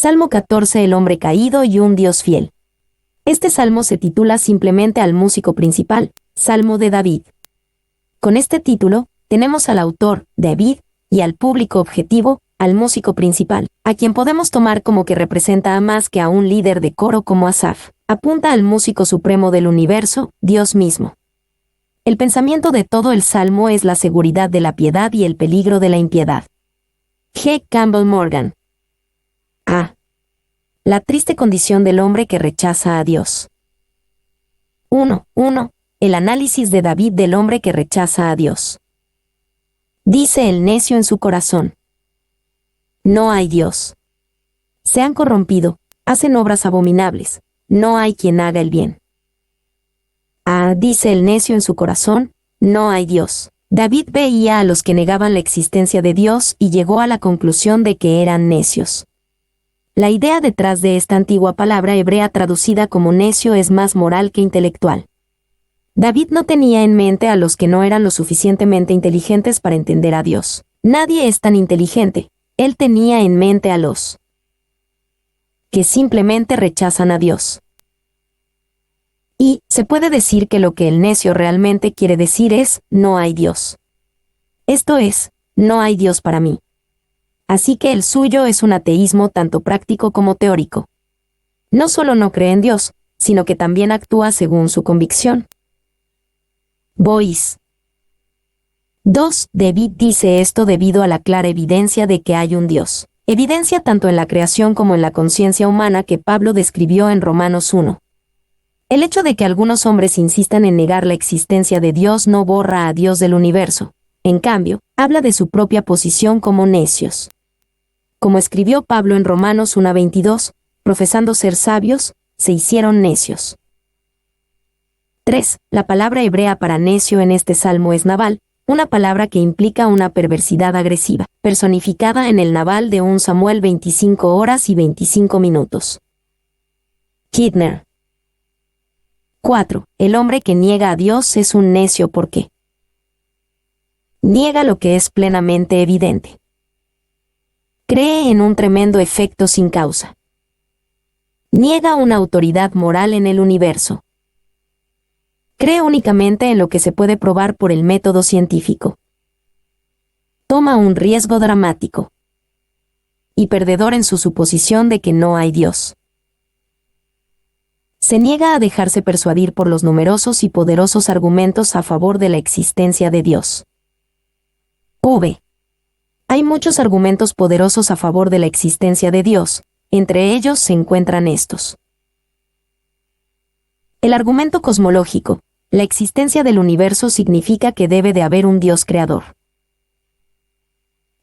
Salmo 14. El hombre caído y un Dios fiel. Este salmo se titula simplemente al músico principal, Salmo de David. Con este título, tenemos al autor, David, y al público objetivo, al músico principal, a quien podemos tomar como que representa a más que a un líder de coro como Asaf. Apunta al músico supremo del universo, Dios mismo. El pensamiento de todo el salmo es la seguridad de la piedad y el peligro de la impiedad. G. Campbell Morgan. A. La triste condición del hombre que rechaza a Dios. 1. El análisis de David del hombre que rechaza a Dios. Dice el necio en su corazón: no hay Dios. Se han corrompido, hacen obras abominables, no hay quien haga el bien. Dice el necio en su corazón: no hay Dios. David veía a los que negaban la existencia de Dios y llegó a la conclusión de que eran necios. La idea detrás de esta antigua palabra hebrea traducida como necio es más moral que intelectual. David no tenía en mente a los que no eran lo suficientemente inteligentes para entender a Dios. Nadie es tan inteligente. Él tenía en mente a los que simplemente rechazan a Dios. Y se puede decir que lo que el necio realmente quiere decir es: no hay Dios. Esto es, no hay Dios para mí. Así que el suyo es un ateísmo tanto práctico como teórico. No solo no cree en Dios, sino que también actúa según su convicción. Boyce. 2. David dice esto debido a la clara evidencia de que hay un Dios. Evidencia tanto en la creación como en la conciencia humana que Pablo describió en Romanos 1. El hecho de que algunos hombres insistan en negar la existencia de Dios no borra a Dios del universo. En cambio, habla de su propia posición como necios. Como escribió Pablo en Romanos 1:22, profesando ser sabios, se hicieron necios. 3. La palabra hebrea para necio en este salmo es Nabal, una palabra que implica una perversidad agresiva, personificada en el Nabal de 1 Samuel 25 horas y 25 minutos. Kidner. 4. El hombre que niega a Dios es un necio porque niega lo que es plenamente evidente. Cree en un tremendo efecto sin causa. Niega una autoridad moral en el universo. Cree únicamente en lo que se puede probar por el método científico. Toma un riesgo dramático y perdedor en su suposición de que no hay Dios. Se niega a dejarse persuadir por los numerosos y poderosos argumentos a favor de la existencia de Dios. Hay muchos argumentos poderosos a favor de la existencia de Dios, entre ellos se encuentran estos. El argumento cosmológico: la existencia del universo significa que debe de haber un Dios creador.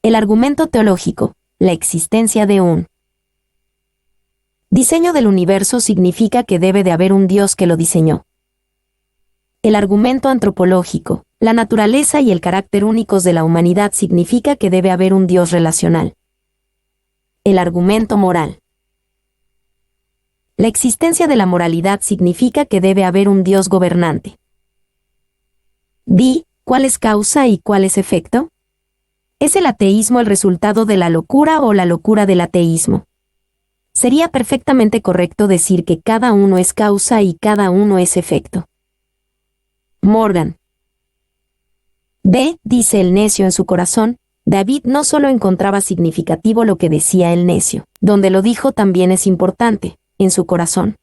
El argumento teológico: la existencia de un diseño del universo significa que debe de haber un Dios que lo diseñó. El argumento antropológico: la naturaleza y el carácter únicos de la humanidad significa que debe haber un Dios relacional. El argumento moral: la existencia de la moralidad significa que debe haber un Dios gobernante. ¿Cuál es causa y cuál es efecto? ¿Es el ateísmo el resultado de la locura o la locura del ateísmo? Sería perfectamente correcto decir que cada uno es causa y cada uno es efecto. Morgan. Dice el necio en su corazón. David no solo encontraba significativo lo que decía el necio, donde lo dijo también es importante, en su corazón.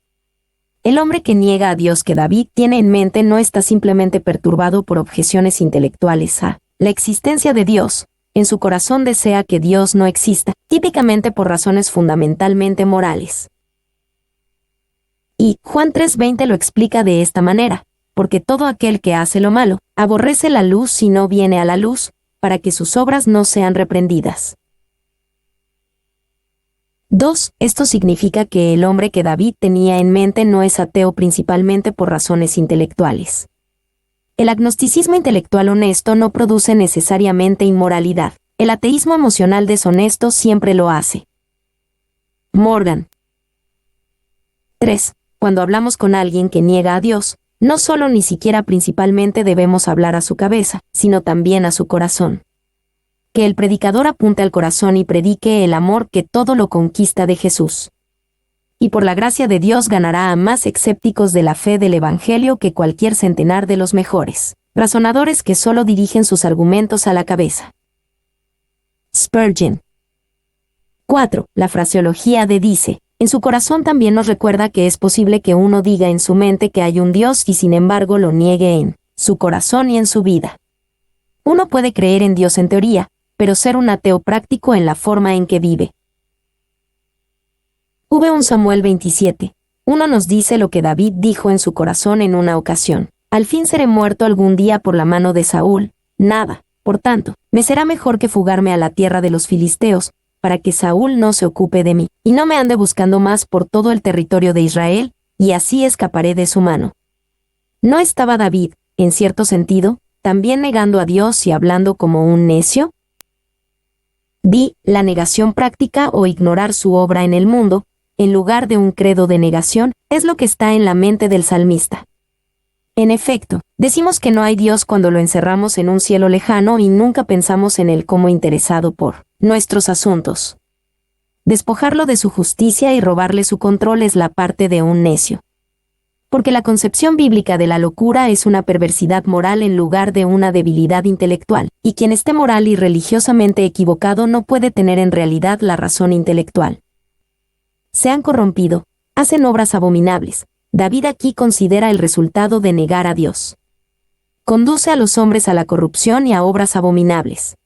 El hombre que niega a Dios que David tiene en mente no está simplemente perturbado por objeciones intelectuales a la existencia de Dios. En su corazón desea que Dios no exista, típicamente por razones fundamentalmente morales. Y Juan 3:20 lo explica de esta manera: porque todo aquel que hace lo malo, aborrece la luz y no viene a la luz, para que sus obras no sean reprendidas. 2. Esto significa que el hombre que David tenía en mente no es ateo principalmente por razones intelectuales. El agnosticismo intelectual honesto no produce necesariamente inmoralidad. El ateísmo emocional deshonesto siempre lo hace. Morgan. 3. Cuando hablamos con alguien que niega a Dios, no solo ni siquiera principalmente debemos hablar a su cabeza, sino también a su corazón. que el predicador apunte al corazón y predique el amor que todo lo conquista de Jesús. Y por la gracia de Dios ganará a más escépticos de la fe del Evangelio que cualquier centenar de los mejores razonadores que solo dirigen sus argumentos a la cabeza. Spurgeon. 4. La fraseología de dice, en su corazón también nos recuerda que es posible que uno diga en su mente que hay un Dios y sin embargo lo niegue en su corazón y en su vida. Uno puede creer en Dios en teoría, pero ser un ateo práctico en la forma en que vive. V1 Samuel 27. Uno nos dice lo que David dijo en su corazón en una ocasión. Al fin seré muerto algún día por la mano de Saúl. Nada, por tanto, me será mejor que fugarme a la tierra de los filisteos, para que Saúl no se ocupe de mí, y no me ande buscando más por todo el territorio de Israel, y así escaparé de su mano. ¿No estaba David, en cierto sentido, también negando a Dios y hablando como un necio? La negación práctica o ignorar su obra en el mundo, en lugar de un credo de negación, es lo que está en la mente del salmista. En efecto, decimos que no hay Dios cuando lo encerramos en un cielo lejano y nunca pensamos en él como interesado por nuestros asuntos. Despojarlo de su justicia y robarle su control es la parte de un necio. Porque la concepción bíblica de la locura es una perversidad moral en lugar de una debilidad intelectual, y quien esté moral y religiosamente equivocado no puede tener en realidad la razón intelectual. Se han corrompido, hacen obras abominables. David aquí considera el resultado de negar a Dios. Conduce a los hombres a la corrupción y a obras abominables.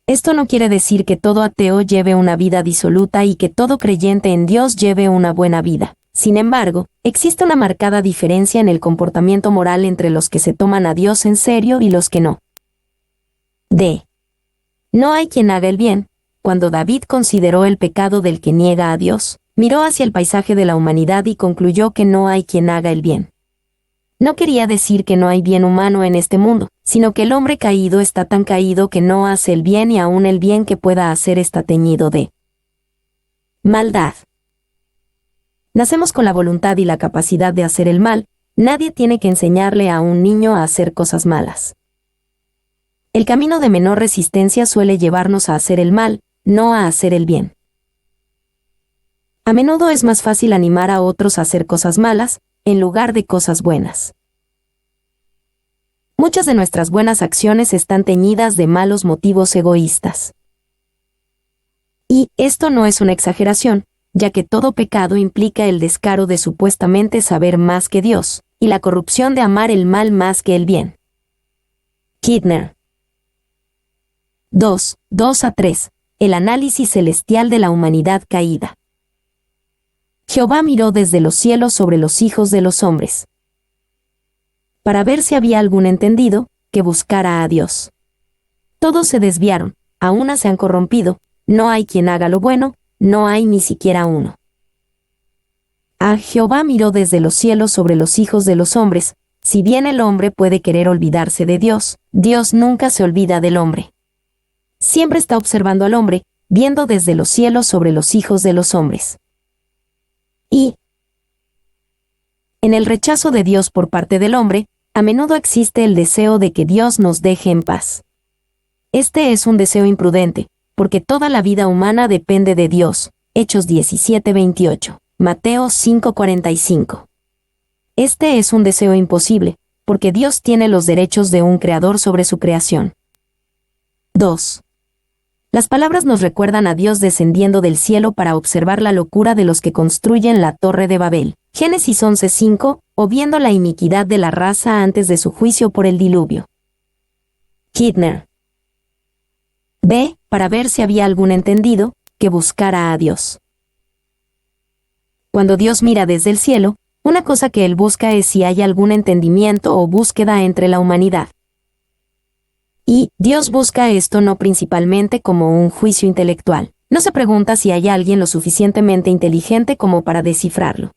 Esto no quiere decir que todo ateo lleve una vida disoluta y que todo creyente en Dios lleve una buena vida. Sin embargo, existe una marcada diferencia en el comportamiento moral entre los que se toman a Dios en serio y los que no. No hay quien haga el bien. Cuando David consideró el pecado del que niega a Dios, miró hacia el paisaje de la humanidad y concluyó que no hay quien haga el bien. No quería decir que no hay bien humano en este mundo, sino que el hombre caído está tan caído que no hace el bien y aún el bien que pueda hacer está teñido de maldad. Nacemos con la voluntad y la capacidad de hacer el mal. Nadie tiene que enseñarle a un niño a hacer cosas malas. El camino de menor resistencia suele llevarnos a hacer el mal, no a hacer el bien. A menudo es más fácil animar a otros a hacer cosas malas, en lugar de cosas buenas. Muchas de nuestras buenas acciones están teñidas de malos motivos egoístas. Y esto no es una exageración, ya que todo pecado implica el descaro de supuestamente saber más que Dios, y la corrupción de amar el mal más que el bien. Kidner. 2:2-3. El análisis celestial de la humanidad caída. Jehová miró desde los cielos sobre los hijos de los hombres, para ver si había algún entendido que buscara a Dios. Todos se desviaron, a una se han corrompido, no hay quien haga lo bueno, no hay ni siquiera uno. Jehová miró desde los cielos sobre los hijos de los hombres. Si bien el hombre puede querer olvidarse de Dios, Dios nunca se olvida del hombre. Siempre está observando al hombre, viendo desde los cielos sobre los hijos de los hombres. Y en el rechazo de Dios por parte del hombre, a menudo existe el deseo de que Dios nos deje en paz. Este es un deseo imprudente, porque toda la vida humana depende de Dios. Hechos 17:28, Mateo 5:45. Este es un deseo imposible, porque Dios tiene los derechos de un creador sobre su creación. 2. Las palabras nos recuerdan a Dios descendiendo del cielo para observar la locura de los que construyen la Torre de Babel. Génesis 11:5, o viendo la iniquidad de la raza antes de su juicio por el diluvio. Kidner. Para ver si había algún entendido que buscara a Dios. Cuando Dios mira desde el cielo, una cosa que Él busca es si hay algún entendimiento o búsqueda entre la humanidad. Y Dios busca esto no principalmente como un juicio intelectual. No se pregunta si hay alguien lo suficientemente inteligente como para descifrarlo.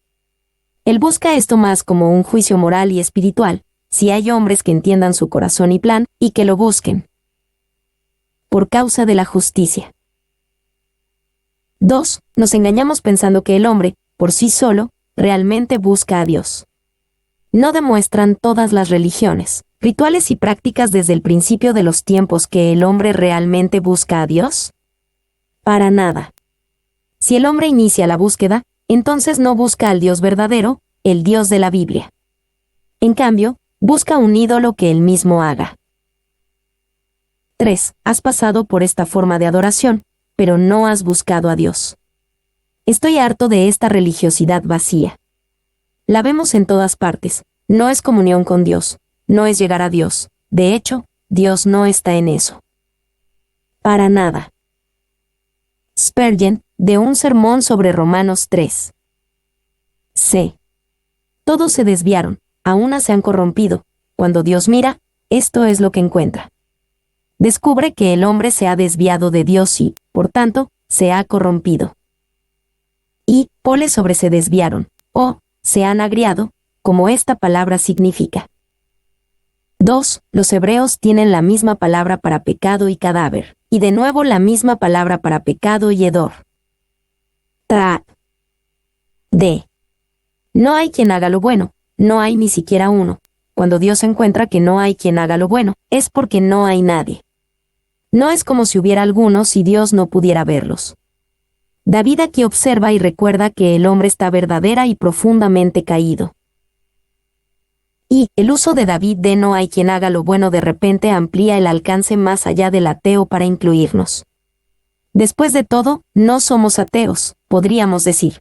Él busca esto más como un juicio moral y espiritual, si hay hombres que entiendan su corazón y plan, y que lo busquen. Por causa de la justicia. 2. Nos engañamos pensando que el hombre, por sí solo, realmente busca a Dios. No demuestran todas las religiones. rituales y prácticas desde el principio de los tiempos que el hombre realmente busca a Dios? Para nada. Si el hombre inicia la búsqueda, entonces no busca al Dios verdadero, el Dios de la Biblia. En cambio, busca un ídolo que él mismo haga. 3. Has pasado por esta forma de adoración, pero no has buscado a Dios. Estoy harto de esta religiosidad vacía. La vemos en todas partes. No es comunión con Dios, no es llegar a Dios. De hecho, Dios no está en eso. Para nada. Spurgeon, de un sermón sobre Romanos 3. C. Todos se desviaron, a una se han corrompido. Cuando Dios mira, esto es lo que encuentra. Descubre que el hombre se ha desviado de Dios y, por tanto, se ha corrompido. Y, pole sobre se desviaron, o, se han agriado, como esta palabra significa. 2. Los hebreos tienen la misma palabra para pecado y cadáver, y de nuevo la misma palabra para pecado y hedor. D. No hay quien haga lo bueno, no hay ni siquiera uno. Cuando Dios encuentra que no hay quien haga lo bueno, es porque no hay nadie. No es como si hubiera algunos y Dios no pudiera verlos. David aquí observa y recuerda que el hombre está verdadera y profundamente caído. Y el uso de David de no hay quien haga lo bueno de repente amplía el alcance más allá del ateo para incluirnos. Después de todo, no somos ateos, podríamos decir.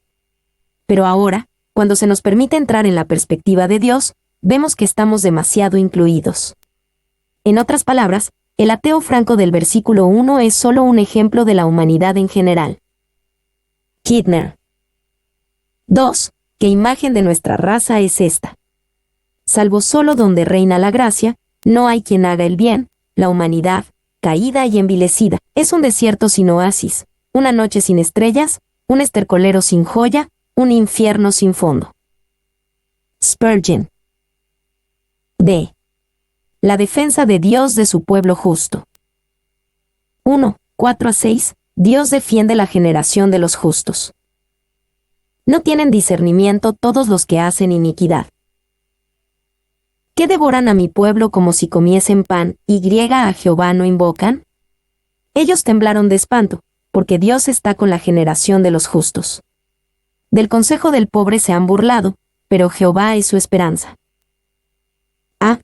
Pero ahora, cuando se nos permite entrar en la perspectiva de Dios, vemos que estamos demasiado incluidos. En otras palabras, el ateo franco del versículo 1 es solo un ejemplo de la humanidad en general. Kidner. 2. ¿Qué imagen de nuestra raza es esta? Salvo solo donde reina la gracia, no hay quien haga el bien, la humanidad, caída y envilecida, es un desierto sin oasis, una noche sin estrellas, un estercolero sin joya, un infierno sin fondo. Spurgeon. D. La defensa de Dios de su pueblo justo. 1. 4-6. Dios defiende la generación de los justos. No tienen discernimiento todos los que hacen iniquidad. ¿Qué devoran a mi pueblo como si comiesen pan, y a Jehová no invocan? Ellos temblaron de espanto, porque Dios está con la generación de los justos. Del consejo del pobre se han burlado, pero Jehová es su esperanza.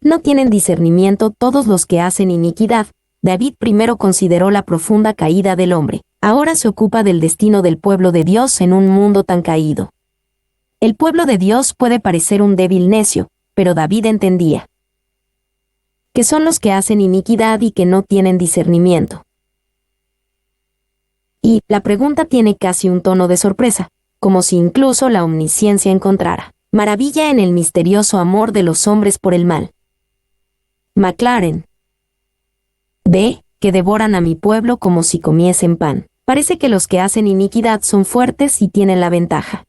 No tienen discernimiento todos los que hacen iniquidad. David primero consideró la profunda caída del hombre, ahora se ocupa del destino del pueblo de Dios en un mundo tan caído. El pueblo de Dios puede parecer un débil necio, pero David entendía que son los que hacen iniquidad y que no tienen discernimiento. Y la pregunta tiene casi un tono de sorpresa, como si incluso la omnisciencia encontrara maravilla en el misterioso amor de los hombres por el mal. Maclaren. B. Que devoran a mi pueblo como si comiesen pan. Parece que los que hacen iniquidad son fuertes y tienen la ventaja.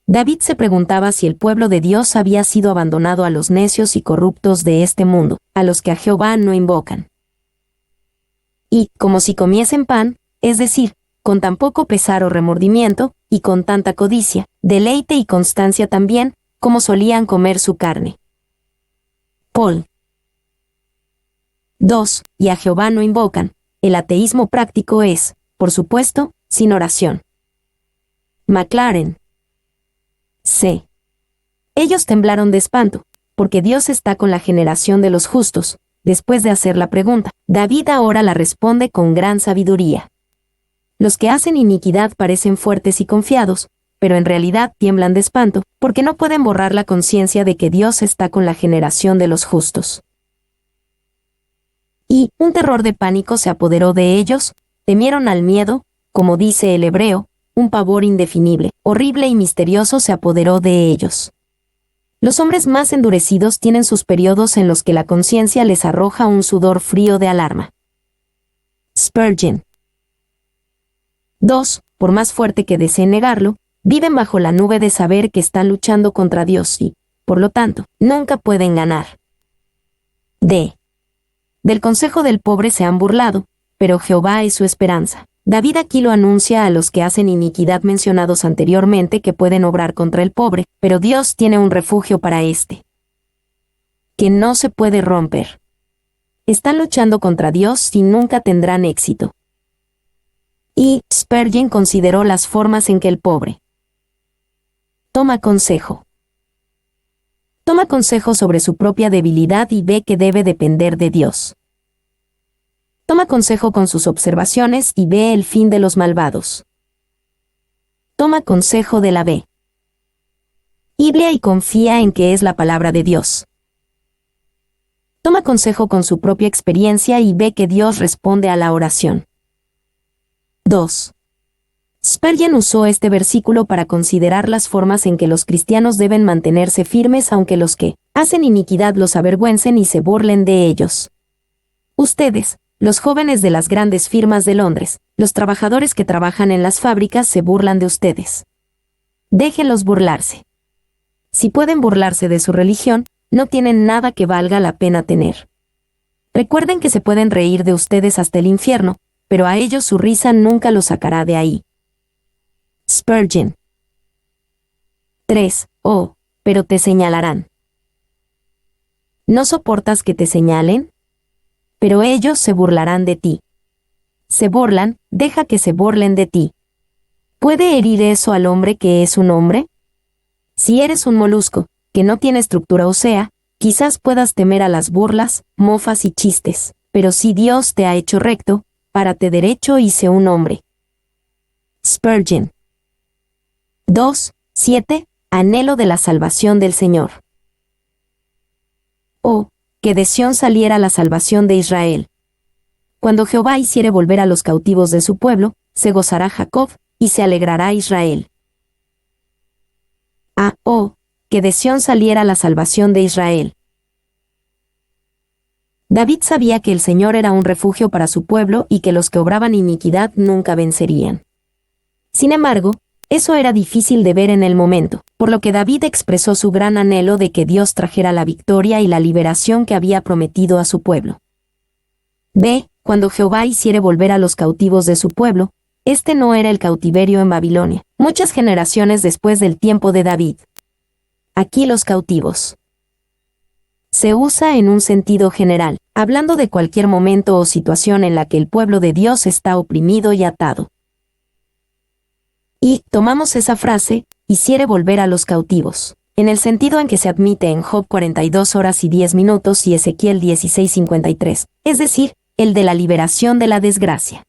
David se preguntaba si el pueblo de Dios había sido abandonado a los necios y corruptos de este mundo, a los que a Jehová no invocan. Y, como si comiesen pan, es decir, con tan poco pesar o remordimiento, y con tanta codicia, deleite y constancia también, como solían comer su carne. Paul. 2. Y a Jehová no invocan. El ateísmo práctico es, por supuesto, sin oración. Maclaren. C. Ellos temblaron de espanto, porque Dios está con la generación de los justos. Después de hacer la pregunta, David ahora la responde con gran sabiduría. Los que hacen iniquidad parecen fuertes y confiados, pero en realidad tiemblan de espanto, porque no pueden borrar la conciencia de que Dios está con la generación de los justos. Y un terror de pánico se apoderó de ellos, temieron al miedo, como dice el hebreo, un pavor indefinible, horrible y misterioso se apoderó de ellos. Los hombres más endurecidos tienen sus periodos en los que la conciencia les arroja un sudor frío de alarma. Spurgeon. 2. Por más fuerte que deseen negarlo, viven bajo la nube de saber que están luchando contra Dios y, por lo tanto, nunca pueden ganar. D. Del consejo del pobre se han burlado, pero Jehová es su esperanza. David aquí lo anuncia a los que hacen iniquidad mencionados anteriormente que pueden obrar contra el pobre, pero Dios tiene un refugio para éste. que no se puede romper. Están luchando contra Dios y nunca tendrán éxito. Y Spurgeon consideró las formas en que el pobre toma consejo. Toma consejo sobre su propia debilidad y ve que debe depender de Dios. Toma consejo con sus observaciones y ve el fin de los malvados. Toma consejo de la Biblia y confía en que es la palabra de Dios. Toma consejo con su propia experiencia y ve que Dios responde a la oración. 2. Spurgeon usó este versículo para considerar las formas en que los cristianos deben mantenerse firmes aunque los que hacen iniquidad los avergüencen y se burlen de ellos. Ustedes, los jóvenes de las grandes firmas de Londres, los trabajadores que trabajan en las fábricas se burlan de ustedes. Déjenlos burlarse. Si pueden burlarse de su religión, no tienen nada que valga la pena tener. Recuerden que se pueden reír de ustedes hasta el infierno, pero a ellos su risa nunca los sacará de ahí. Spurgeon. 3. Oh, pero te señalarán. ¿No soportas que te señalen? Pero ellos se burlarán de ti. Se burlan, deja que se burlen de ti. ¿Puede herir eso al hombre que es un hombre? Si eres un molusco, que no tiene estructura ósea, quizás puedas temer a las burlas, mofas y chistes, pero si Dios te ha hecho recto, párate derecho y sé un hombre. Spurgeon. 2. 7. Anhelo de la salvación del Señor. Oh, que de Sión saliera la salvación de Israel. Cuando Jehová hiciere volver a los cautivos de su pueblo, se gozará Jacob, y se alegrará Israel. Oh, que de Sión saliera la salvación de Israel. David sabía que el Señor era un refugio para su pueblo y que los que obraban iniquidad nunca vencerían. Sin embargo, eso era difícil de ver en el momento, por lo que David expresó su gran anhelo de que Dios trajera la victoria y la liberación que había prometido a su pueblo. Cuando Jehová hiciere volver a los cautivos de su pueblo, este no era el cautiverio en Babilonia, muchas generaciones después del tiempo de David. Aquí los cautivos se usa en un sentido general, hablando de cualquier momento o situación en la que el pueblo de Dios está oprimido y atado. Y tomamos esa frase, hiciere volver a los cautivos, en el sentido en que se admite en Job 42 horas y 10 minutos y Ezequiel 16:53, es decir, el de la liberación de la desgracia.